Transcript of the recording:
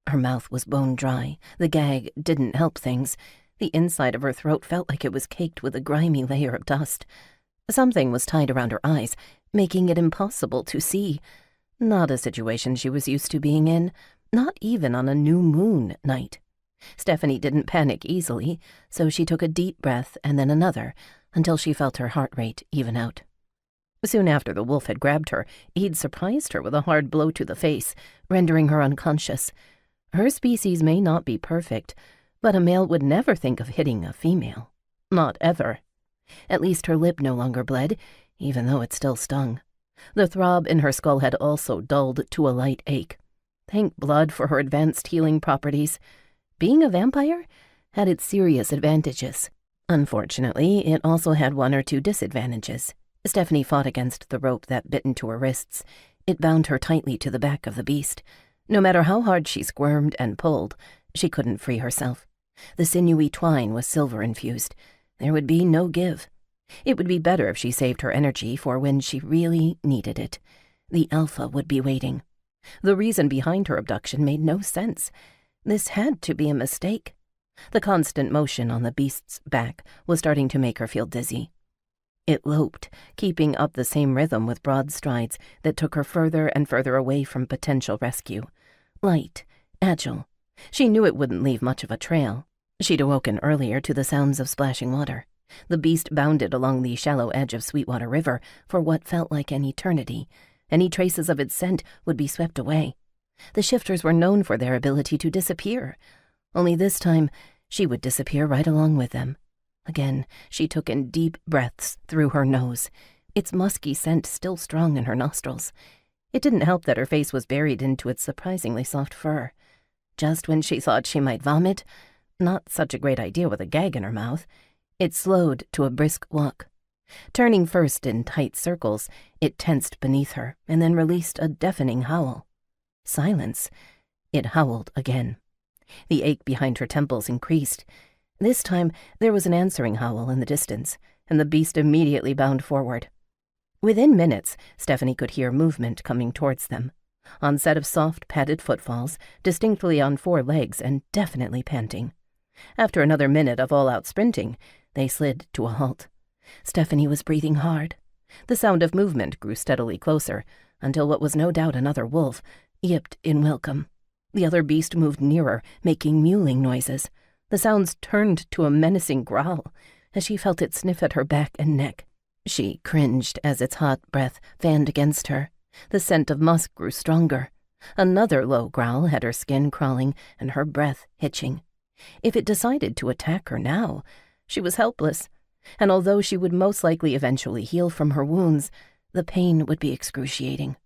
Her mouth was bone dry. The gag didn't help things. The inside of her throat felt like it was caked with a grimy layer of dust. Something was tied around her eyes, making it impossible to see. Not a situation she was used to being in, not even on a new moon night. Stephanie didn't panic easily, so she took a deep breath and then another, until she felt her heart rate even out. Soon after the wolf had grabbed her, he'd surprised her with a hard blow to the face, rendering her unconscious. Her species may not be perfect, but a male would never think of hitting a female. Not ever. At least her lip no longer bled, even though it still stung. The throb in her skull had also dulled to a light ache. Thank blood for her advanced healing properties. Being a vampire had its serious advantages. Unfortunately, it also had one or two disadvantages. Stephanie fought against the rope that bit into her wrists. It bound her tightly to the back of the beast. No matter how hard she squirmed and pulled, she couldn't free herself. The sinewy twine was silver-infused. There would be no give. It would be better if she saved her energy for when she really needed it. The alpha would be waiting. The reason behind her abduction made no sense. This had to be a mistake. The constant motion on the beast's back was starting to make her feel dizzy. It loped, keeping up the same rhythm with broad strides that took her further and further away from potential rescue. Light, agile. She knew it wouldn't leave much of a trail. She'd awoken earlier to the sounds of splashing water. The beast bounded along the shallow edge of Sweetwater River for what felt like an eternity. Any traces of its scent would be swept away. The shifters were known for their ability to disappear. Only this time, she would disappear right along with them. Again, she took in deep breaths through her nose, its musky scent still strong in her nostrils. It didn't help that her face was buried into its surprisingly soft fur. Just when she thought she might vomit, not such a great idea with a gag in her mouth, it slowed to a brisk walk. Turning first in tight circles, it tensed beneath her and then released a deafening howl. Silence. It howled again. The ache behind her temples increased. This time, there was an answering howl in the distance, and the beast immediately bounded forward. Within minutes, Stephanie could hear movement coming towards them. On set of soft, padded footfalls, distinctly on 4 legs and definitely panting. After another minute of all-out sprinting, they slid to a halt. Stephanie was breathing hard. The sound of movement grew steadily closer, until what was no doubt another wolf yipped in welcome. The other beast moved nearer, making mewling noises. The sounds turned to a menacing growl as she felt it sniff at her back and neck. She cringed as its hot breath fanned against her. The scent of musk grew stronger. Another low growl had her skin crawling and her breath hitching. If it decided to attack her now, she was helpless, and although she would most likely eventually heal from her wounds, the pain would be excruciating.